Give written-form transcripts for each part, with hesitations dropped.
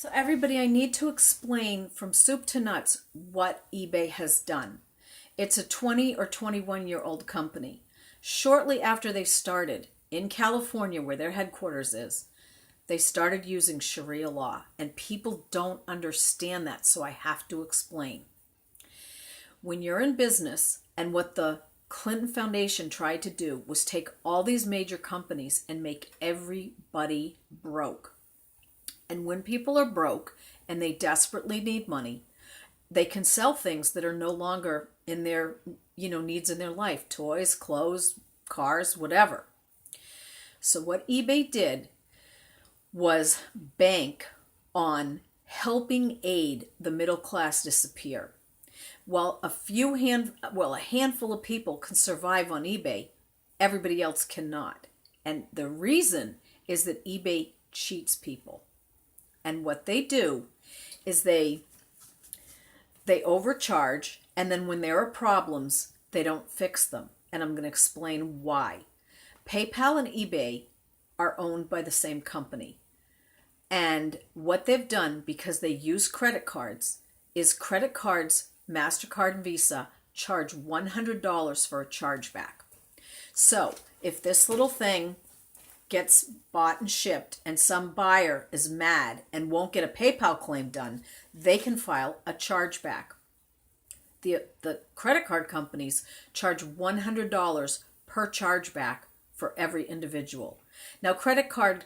So everybody, I need to explain from soup to nuts what eBay has done. It's a 20 or 21-year-old company. Shortly after they started in California, where their headquarters is, they started using Sharia law, and people don't understand that, so I have to explain. When you're in business, and what the Clinton Foundation tried to do was take all these major companies and make everybody broke. And when people are broke and they desperately need money, they can sell things that are no longer in their, needs in their life, toys, clothes, cars, whatever. So what eBay did was bank on helping aid the middle class disappear. While a handful of people can survive on eBay, everybody else cannot. And the reason is that eBay cheats people. And what they do is they overcharge, and then when there are problems, they don't fix them. And I'm going to explain why. PayPal and eBay are owned by the same company. And what they've done, because they use credit cards, is credit cards, MasterCard and Visa, charge $100 for a chargeback. So if this little thing gets bought and shipped and some buyer is mad and won't get a PayPal claim done, they can file a chargeback. The credit card companies charge $100 per chargeback for every individual. Now, credit card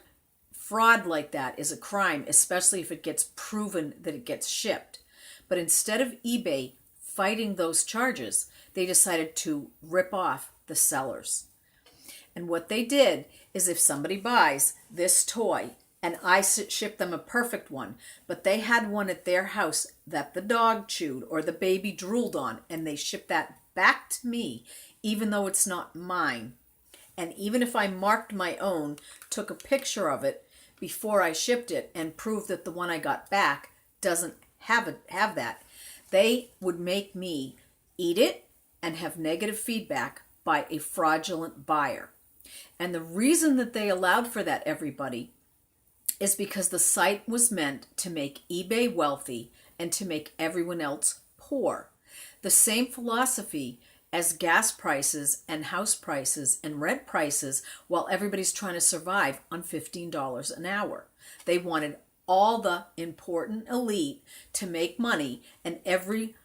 fraud like that is a crime, especially if it gets proven that it gets shipped. But instead of eBay fighting those charges, they decided to rip off the sellers. And what they did is, if somebody buys this toy and I ship them a perfect one, but they had one at their house that the dog chewed or the baby drooled on, and they ship that back to me, even though it's not mine. And even if I marked my own, took a picture of it before I shipped it and proved that the one I got back doesn't have that, they would make me eat it and have negative feedback by a fraudulent buyer. And the reason that they allowed for that, everybody, is because the site was meant to make eBay wealthy and to make everyone else poor. The same philosophy as gas prices and house prices and rent prices, while everybody's trying to survive on $15 an hour. They wanted all the important elite to make money, and every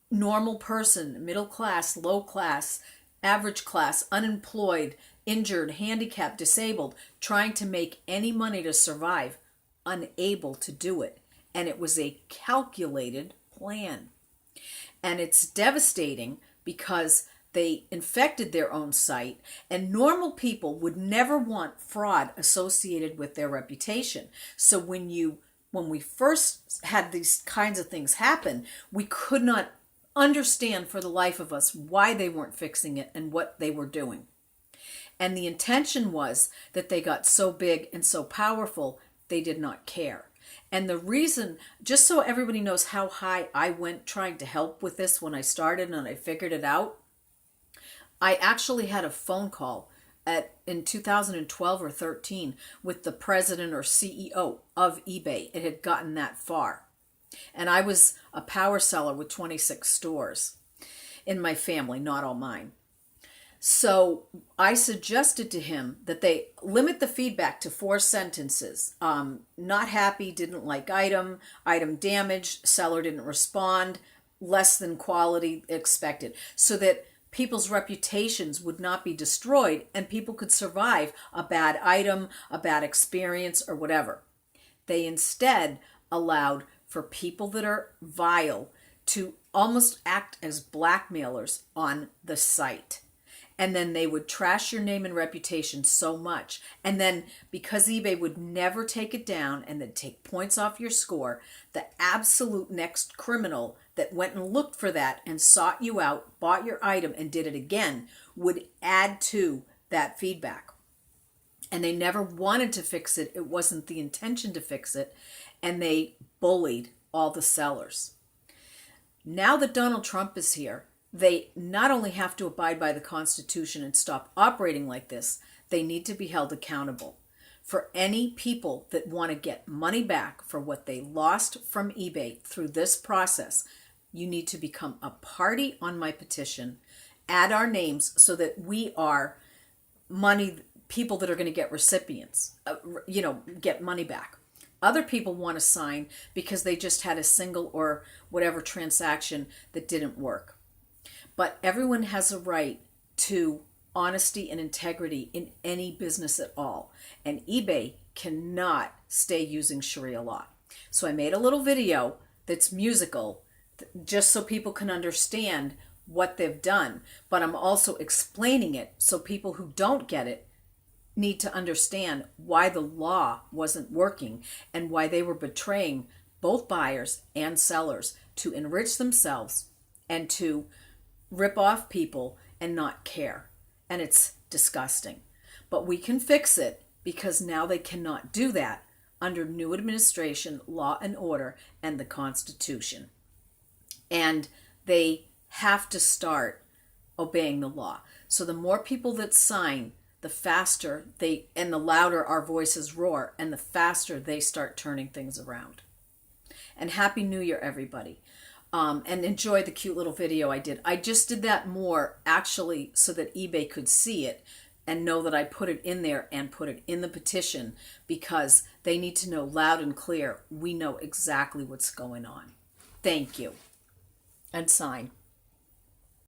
normal person, middle class, low class, average class, unemployed, injured, handicapped, disabled, trying to make any money to survive, unable to do it. And it was a calculated plan. And it's devastating because they infected their own site, and normal people would never want fraud associated with their reputation. So when we first had these kinds of things happen, we could not understand for the life of us why they weren't fixing it and what they were doing. And the intention was that they got so big and so powerful, they did not care. And the reason, just so everybody knows how high I went trying to help with this when I started and I figured it out, I actually had a phone call in 2012 or 13 with the president or CEO of eBay. It had gotten that far. And I was a power seller with 26 stores in my family, not all mine. So I suggested to him that they limit the feedback to 4 sentences. Not happy, didn't like item damaged, seller didn't respond, less than quality expected, so that people's reputations would not be destroyed and people could survive a bad item, a bad experience, or whatever. They instead allowed for people that are vile to almost act as blackmailers on the site. And then they would trash your name and reputation so much. And then because eBay would never take it down and then take points off your score, the absolute next criminal that went and looked for that and sought you out, bought your item and did it again, would add to that feedback. And they never wanted to fix it. It wasn't the intention to fix it. And they bullied all the sellers. Now that Donald Trump is here, they not only have to abide by the Constitution and stop operating like this, they need to be held accountable. For any people that want to get money back for what they lost from eBay through this process, you need to become a party on my petition, add our names so that we are people that are going to get recipients, get money back. Other people want to sign because they just had a single or whatever transaction that didn't work. But everyone has a right to honesty and integrity in any business at all. And eBay cannot stay using Sharia law. So I made a little video that's musical just so people can understand what they've done. But I'm also explaining it so people who don't get it need to understand why the law wasn't working and why they were betraying both buyers and sellers to enrich themselves and to rip off people and not care. And it's disgusting. But we can fix it because now they cannot do that under new administration, law and order, and the Constitution. And they have to start obeying the law. So the more people that sign, the faster and the louder our voices roar, and the faster they start turning things around. And Happy New Year, everybody. And enjoy the cute little video I did. I just did that more actually so that eBay could see it and know that I put it in there and put it in the petition, because they need to know loud and clear we know exactly what's going on. Thank you. And sign.